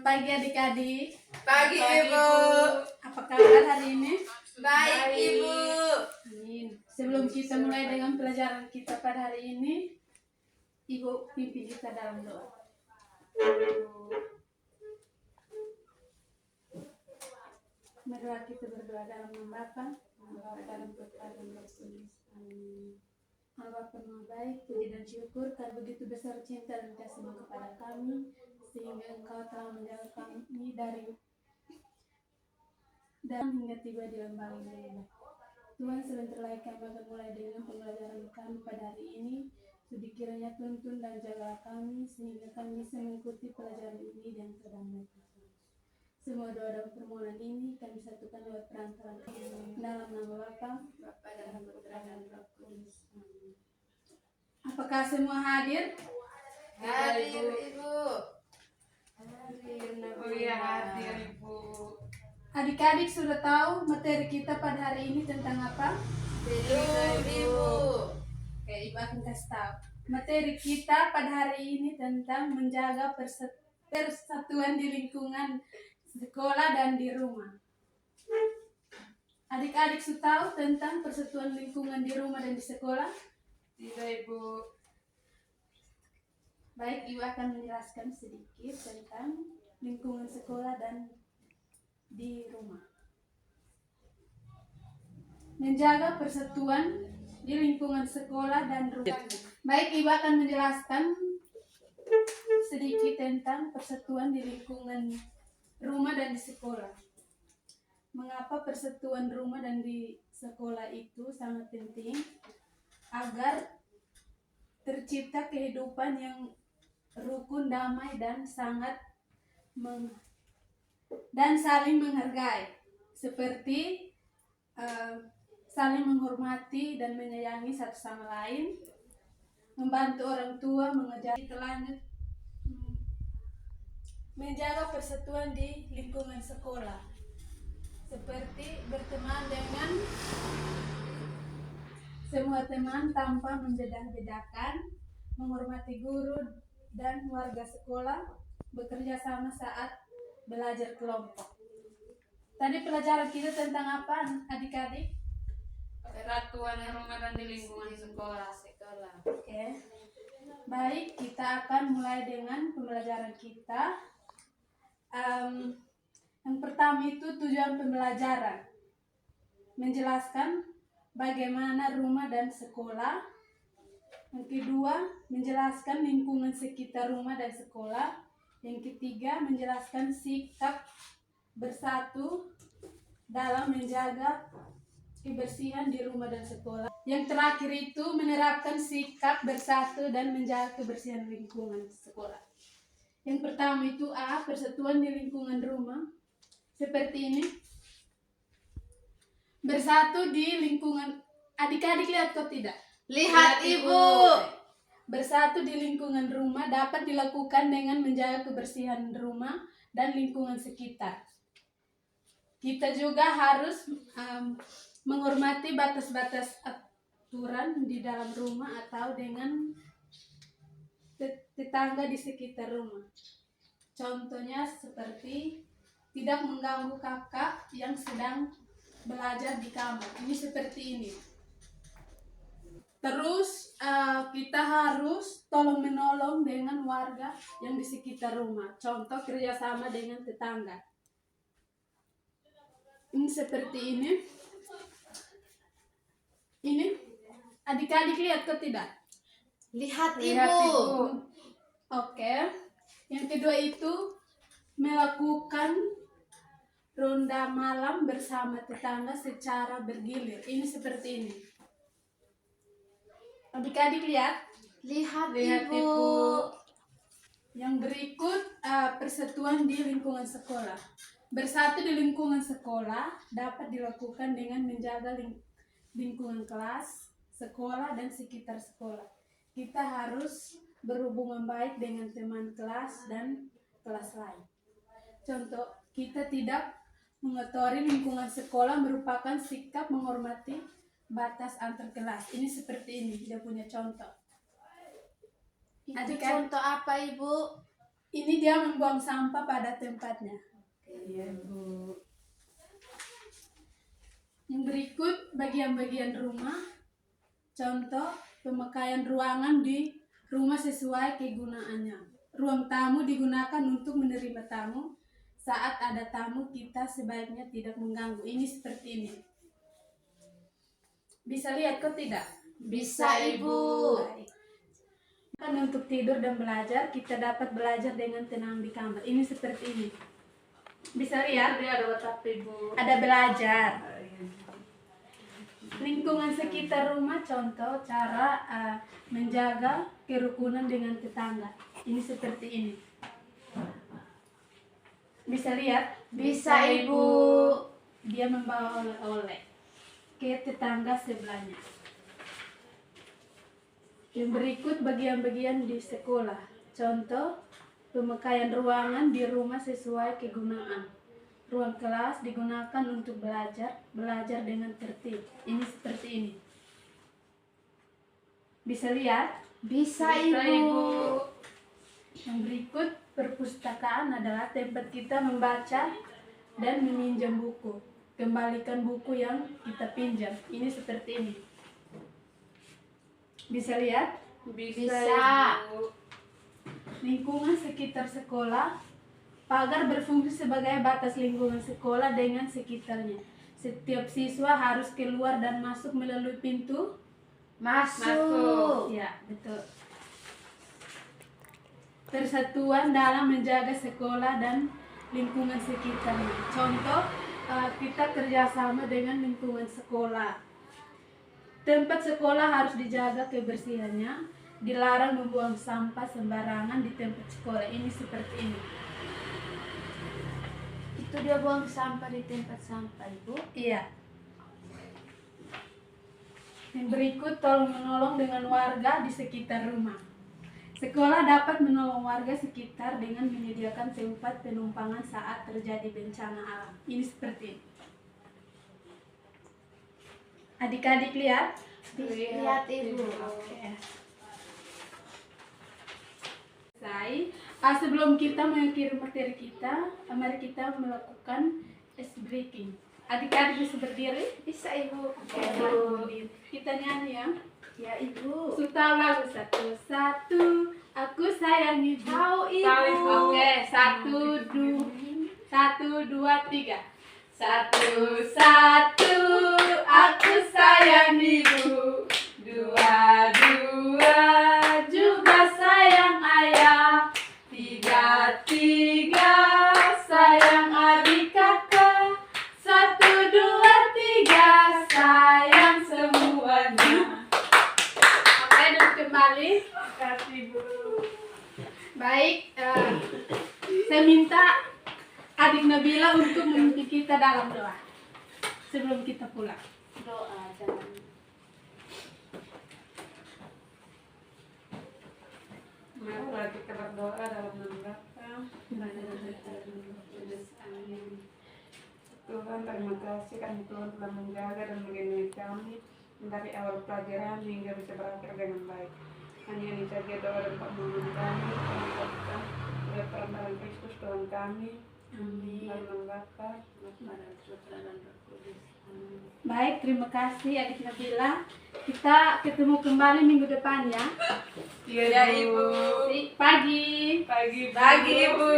Pagi adik-adik. Pagi Ibu. Apa kabar hari ini? Baik Ibu. Amin. Sebelum kita mulai dengan pelajaran kita pada hari ini, Ibu pimpin kita dalam doa. Marilah kita berdoa dalam nama Bapa, dalam Putra dan Roh Kudus. Amin. Allah Bapa Maha Baik, puji dan syukur karena begitu besar cinta dan kasih-Mu kepada kami, sehingga Engkau telah menjaga kami dari dan hingga tiba di lembaga ini. Tuhan, sebentar lagi kami akan mulai dengan pembelajaran kami pada hari ini. Sudi kiranya tuntun dan jagalah kami sehingga kami bisa mengikuti pelajaran ini dan terdamai. Semua doa dan permohonan ini kami satukan lewat perantara dalam nama Bapa, dan Putra dan Roh Kudus. Amin. Apakah semua hadir? Hadir Ibu. Oh ya, hadir Ibu. Adik-adik sudah tahu materi kita pada hari ini tentang apa? Belum Ibu. Oke, Ibu akan kasih tahu. Materi kita pada hari ini tentang menjaga persatuan di lingkungan sekolah dan di rumah. Adik-adik sudah tahu tentang persatuan lingkungan di rumah dan di sekolah? Tidak Ibu. Baik, Ibu akan menjelaskan sedikit tentang lingkungan sekolah dan di rumah. Menjaga persatuan di lingkungan sekolah dan rumah. Baik, Ibu akan menjelaskan sedikit tentang persatuan di lingkungan rumah dan di sekolah. Mengapa persatuan rumah dan di sekolah itu sangat penting agar tercipta kehidupan yang rukun, damai, dan saling menghargai, seperti saling menghormati dan menyayangi satu sama lain, membantu orang tua, mengajar lanjut, menjaga persatuan di lingkungan sekolah, seperti berteman dengan semua teman tanpa membedakan, menghormati guru dan warga sekolah, bekerja sama saat belajar kelompok. Tadi pelajaran kita tentang apa, adik-adik? Persatuan rumah dan di lingkungan sekolah. Oke. Baik, kita akan mulai dengan pembelajaran kita. Yang pertama itu tujuan pembelajaran. Menjelaskan bagaimana rumah dan sekolah. Yang kedua, menjelaskan lingkungan sekitar rumah dan sekolah. Yang ketiga, menjelaskan sikap bersatu dalam menjaga kebersihan di rumah dan sekolah. Yang terakhir itu menerapkan sikap bersatu dan menjaga kebersihan lingkungan sekolah. Yang pertama itu A, persatuan di lingkungan rumah. Seperti ini. Bersatu di lingkungan. Adik-adik lihat kok tidak? Lihat Ibu. Bersatu di lingkungan rumah dapat dilakukan dengan menjaga kebersihan rumah dan lingkungan sekitar. Kita juga harus menghormati batas-batas aturan di dalam rumah atau dengan tetangga di sekitar rumah. Contohnya seperti tidak mengganggu kakak yang sedang belajar di kamar. Ini seperti ini. Terus kita harus tolong-menolong dengan warga yang di sekitar rumah. Contoh kerjasama dengan tetangga. Ini seperti ini. Ini adik-adik lihat kok tidak? Lihat Ibu. Oke. Yang kedua itu melakukan ronda malam bersama tetangga secara bergilir. Ini seperti ini. Adik-adik lihat. Lihat Ibu. Ibu. Yang berikut persatuan di lingkungan sekolah. Bersatu di lingkungan sekolah dapat dilakukan dengan menjaga lingkungan kelas, sekolah, dan sekitar sekolah. Kita harus berhubungan baik dengan teman kelas dan kelas lain. Contoh, kita tidak mengotori lingkungan sekolah merupakan sikap menghormati batas antar kelas. Ini seperti ini, dia punya contoh. Itu contoh apa Ibu? Ini dia membuang sampah pada tempatnya. Iya, Bu. Yang berikut bagian-bagian rumah. Contoh pemakaian ruangan di rumah sesuai kegunaannya. Ruang tamu digunakan untuk menerima tamu. Saat ada tamu kita sebaiknya tidak mengganggu. Ini seperti ini. Bisa lihat kok tidak? Bisa, Ibu. Baik. Kan untuk tidur dan belajar, kita dapat belajar dengan tenang di kamar. Ini seperti ini. Bisa lihat? Dia ada WhatsApp, Ibu. Ada belajar. Lingkungan sekitar rumah, contoh cara menjaga kerukunan dengan tetangga. Ini seperti ini. Bisa lihat? Bisa, Ibu. Dia membawa oleh-oleh ke tetangga sebelahnya. Yang berikut bagian-bagian di sekolah. Contoh pemakaian ruangan di rumah sesuai kegunaan. Ruang kelas digunakan untuk belajar dengan tertib. Ini seperti ini. Bisa lihat? Bisa, Bisa, Ibu. Ibu. Yang berikut perpustakaan adalah tempat kita membaca dan meminjam buku. Kembalikan buku yang kita pinjam. Ini seperti ini. Bisa lihat? Bisa. Ibu. Lingkungan sekitar sekolah. Pagar berfungsi sebagai batas lingkungan sekolah dengan sekitarnya. Setiap siswa harus keluar dan masuk melalui pintu. Masuk. Ya, betul. Persatuan dalam menjaga sekolah dan lingkungan sekitarnya. Contoh, kita kerjasama dengan lingkungan sekolah. Tempat sekolah harus dijaga kebersihannya. Dilarang membuang sampah sembarangan di tempat sekolah. Ini seperti ini. Itu dia buang sampah di tempat sampah, Ibu. Iya. Yang berikut tolong menolong dengan warga di sekitar rumah. Sekolah dapat menolong warga sekitar dengan menyediakan tempat penumpangan saat terjadi bencana alam. Ini seperti ini. Adik-adik lihat. Lihat, Ibu. Oke. Sebelum kita mengakhiri materi kita, mari kita melakukan ice breaking. Adik-adik bisa berdiri? Bisa, Ibu. Berdiri. Kita nyanyi ya. Ya, Ibu. Sudah lagu satu, aku sayang ibu. Tahu, Ibu. Tahu, Ibu. Oke, satu, dua, tiga. Satu, aku sayang ibu. Dua, juga sayang ayah. Tiga, sayang adik kakak. Satu, dua, tiga, sayang semuanya. Oke, dan kembali. Kasih Bu. Baik, saya minta adik Nabila untuk memimpin kita dalam doa sebelum kita pulang. Doa, jangan. Mari kita berdoa dalam nama Bapa. Amin. Tuhan, terima kasih karena Tuhan telah menjaga dan melindungi kami dari awal pelajaran hingga bisa berakhir dengan baik. Hanya ini saja doa dan permohonan kami, kami lakukan oleh perantaraan Kristus Tuhan kami. Amin. Dalam nama Bapa, Dan Putra dan Roh Kudus. Amin. Baik, terima kasih adik Nabila. Kita ketemu kembali minggu depan ya. Iya, Ibu. Pagi. Pagi, Ibu.